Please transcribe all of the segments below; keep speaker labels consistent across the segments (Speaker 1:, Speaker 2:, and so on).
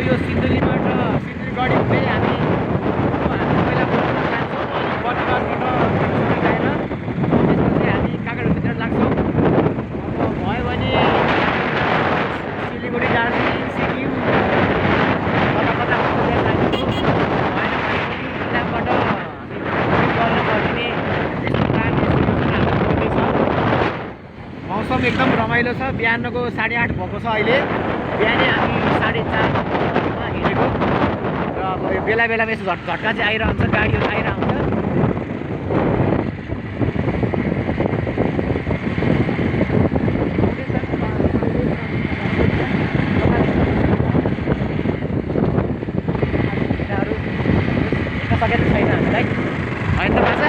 Speaker 1: यो सिन्धुलीबाट सिन्धुलीगढी हुँदै हामी पहिला जान्छौँ अनि बटुवासबाट गएर त्यसपछि हामी काकडभित्र लाग्छौँ। अब भयो भने सिलिगुडी, दार्जिलिङ, सिक्किम कता कता कुदेर लाग्छौँ। भएन भने पनि त्यहाँबाट हामी गरेर गरिने यस्तो प्लान योजना हामी गर्दैछ। मौसम एकदम रमाइलो छ। बिहानको 8:30 भएको छ अहिले। बिहानै हामी 4:30मा हिँडेको र अब यो बेला बेलामा यसो झट्का चाहिँ आइरहन्छ, गाडीहरू आइरहन्छ। सकेको छैन हामीलाई होइन त बाजा।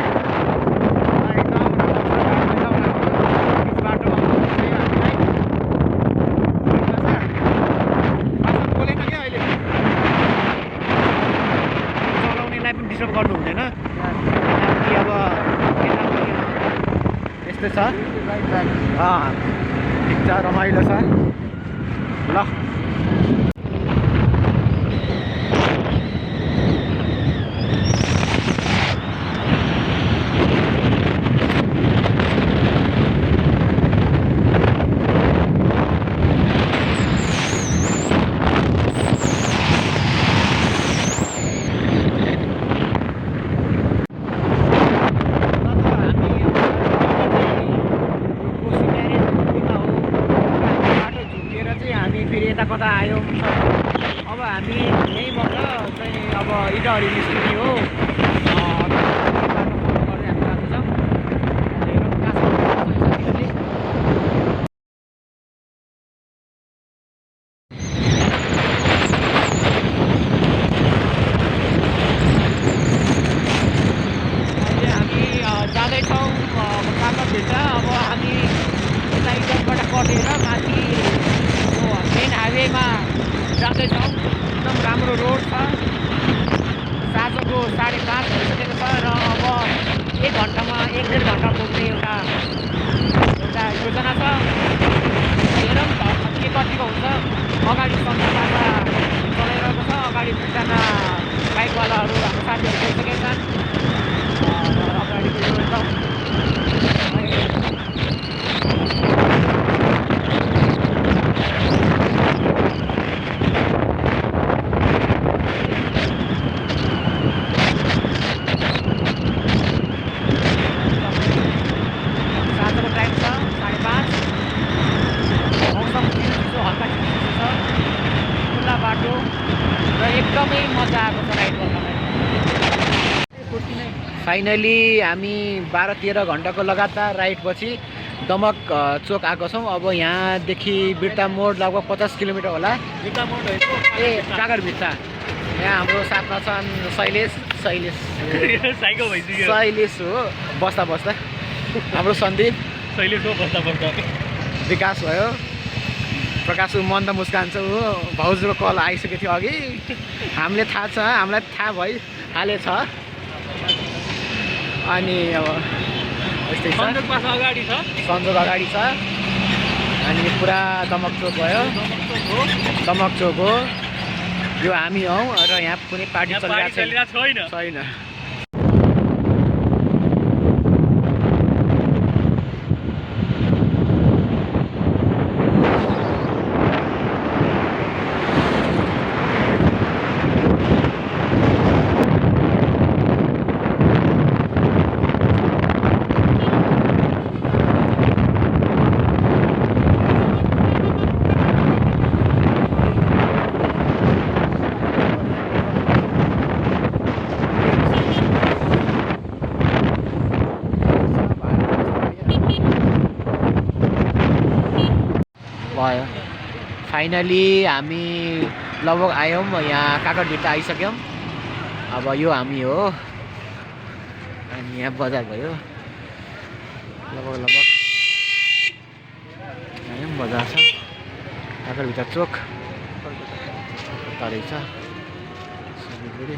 Speaker 1: डिस्टर्ब गर्नु हुँदैन कि अब यस्तै छ। ठिक छ, रमाइलो छ ल। यता कता आयौँ। अब हामी यहीँबाट चाहिँ अब इटाहरी निस्किने हो। हामी जाँदैछौँ काकडभित्र। अब हामी यता इटाबाट कटेर माथि मेन हाइवेमा जाँदैछौँ। एकदम राम्रो रोड छ। साँझको 5:30 भइसकेको छ र अब 1 घन्टामा 1-1.5 घन्टा पुग्ने एउटा योजना छ। हेरौँ के कतिको हुन्छ। अगाडि सन्ताबाजा चलाइरहेको छ। अगाडि दुईजना बाइकवालाहरू हाम्रो साथीहरू गइसकेका छन्। अगाडि गइरहेको छ। बाटो र एकदमै मजा आएको छ राइड गर्नलाई। फाइनली हामी 12-13 घन्टाको लगातार राइडपछि दमक चोक आएको छौँ। अब यहाँदेखि बिर्ता मोड लगभग 50 किलोमिटर होला। बिर्ता मोड काकडभित्र। यहाँ हाम्रो साथमा छन् शैलेश हो बस्दा बस्दा, हाम्रो सन्दीप
Speaker 2: शैलेश हो बस्दा बस्दा,
Speaker 1: विकास भयो, प्रकाश मन त मुस्कान छ हो। भाउजूको कल आइसकेको थियो अघि। हामीलाई थाहा छ, हामीलाई थाहा भइहालेछ। अनि अब यस्तै छ। सन्जोग अगाडि छ अनि पुरा दमक चोक भयो। दमक चोक हो यो। हामी हौँ र यहाँ कुनै पार्टी चलिरहेको छैन। भयो। फाइनली हामी लगभग आयौँ। यहाँ काकडभित्र आइसक्यौँ। अब यो हामी हो। अनि यहाँ बजार भयो लगभग यहाँ बजार छ। काकडभित्र चोक तरै छ सिलिगुडी।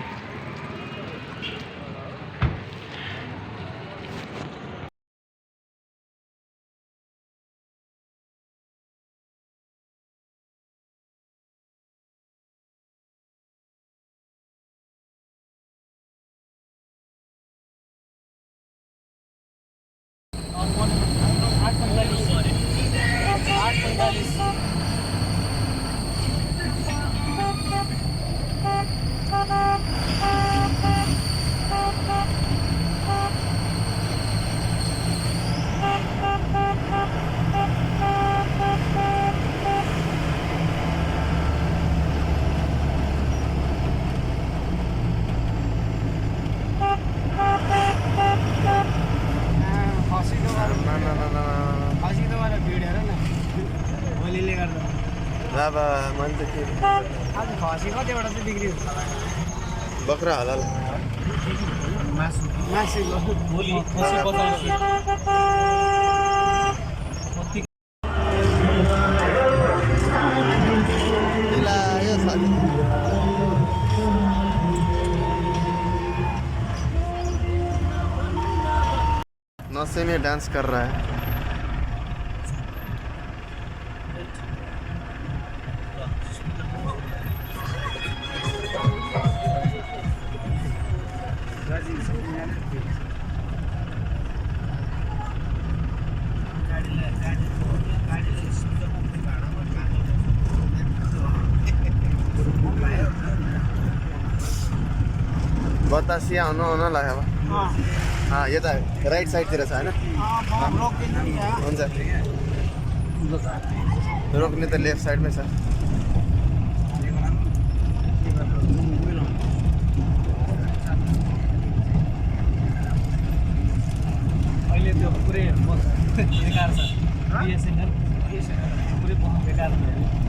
Speaker 2: बाबा मैले त के
Speaker 1: खसी कतिवटा चाहिँ बिक्री हुन्छ
Speaker 2: बक्रा होला
Speaker 1: मासु भोलि
Speaker 2: नशे में डांस कर रहा है बतासे आउनु लाग्यो अब हाँ ये तो राइट साइडतिर छ हैन हुन्छ रोक्ने त लेफ्ट साइडमै छ
Speaker 1: अहिले त्यो पुरै बेकार छ बिएसएनएल पुरै बेकार छ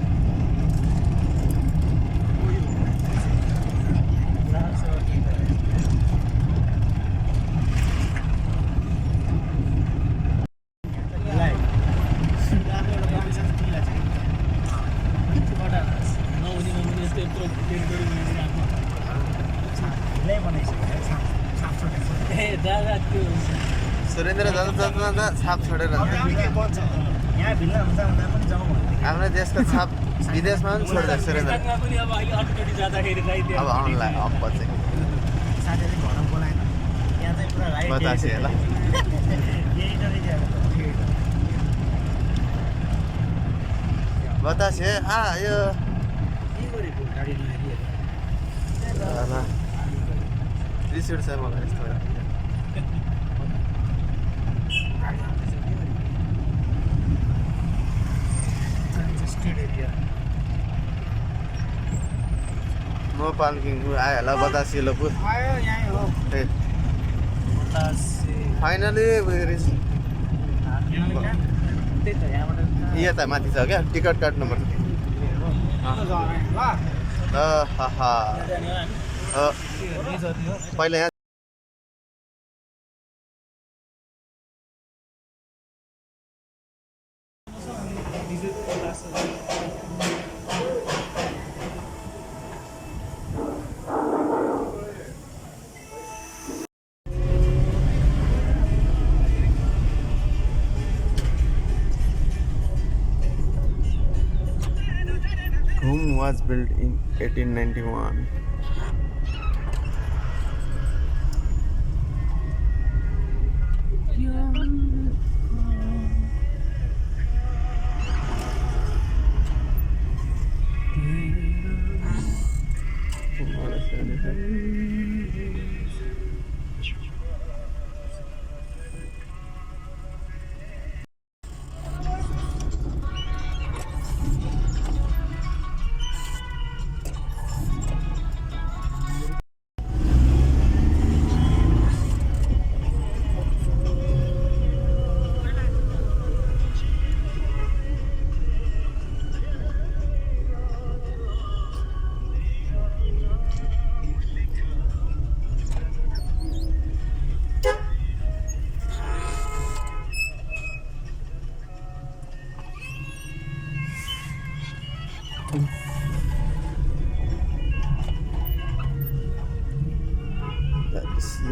Speaker 2: सुरेन्द्र जाँदा छाप छोडेर आफ्नो देशको छाप विदेशमा पनि छोड्छ सुरेन्द्र अब आउनुलाई अब चाहिँ बतासे होला बतासे यो रिस उठ्छ मलाई यस्तो नो पार्किङ आयो होला बतासे लोपुर फाइनली यता माथि छ क्या टिकट काट्नुपर्छ पहिला यहाँ Room was built in 1891.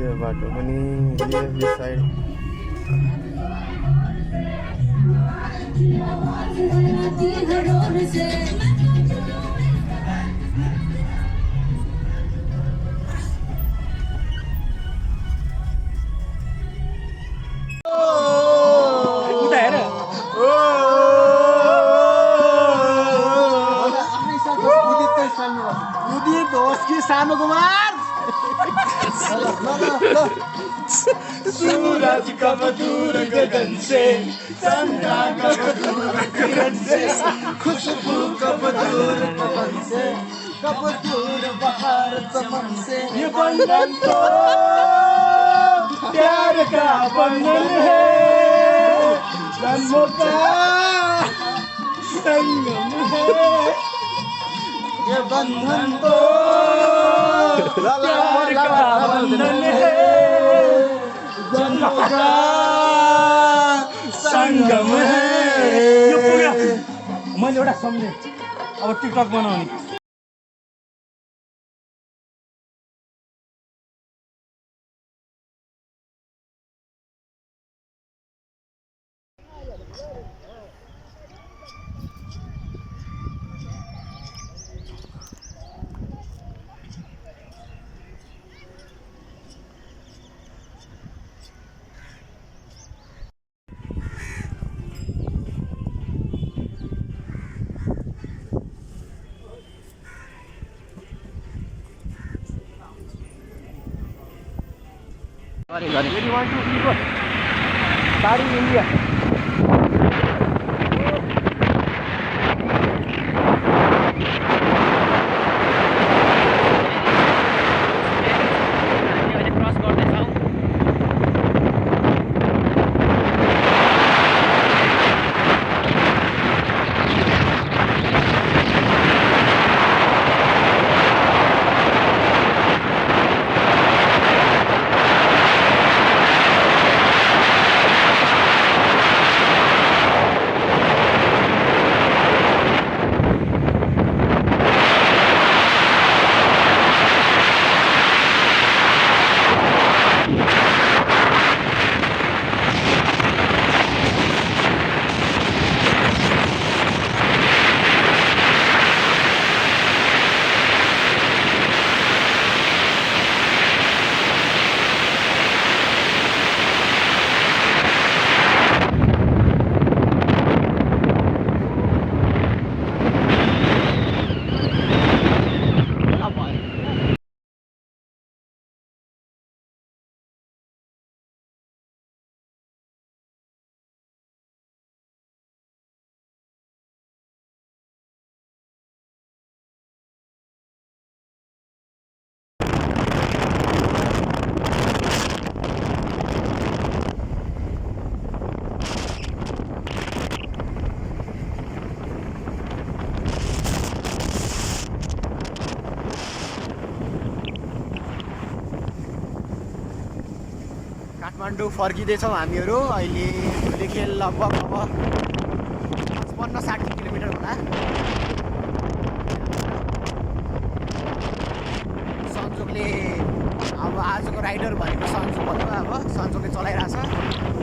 Speaker 2: यो बाटो पनि यो साइड
Speaker 3: कुदी दोष की सानो कुमार सूरज कब दूर गगन से चंदा कब दूर किरण से खुशबू कब दूर पवन से कब दूर बहार चमन से ये बंधन तो प्यार का बंधन है जन्मों का संगम है ये बंधन तो प्यार का बंधन है जन्मों का संगम है यो पुरा मैले एउटा सम्झेँ अब टिकटक बनाउने
Speaker 1: Ready, 1, 2, 3, go. Starting India.
Speaker 2: Kathmandu फर्किँदैछौँ हामीहरू अहिलेदेखि लगभग अब 55-60 किलोमिटर होला। सन्जोगले अब आजको राइडर भनेको सन्जोग भन्नु अब सन्जोगले चलाइरहेछ।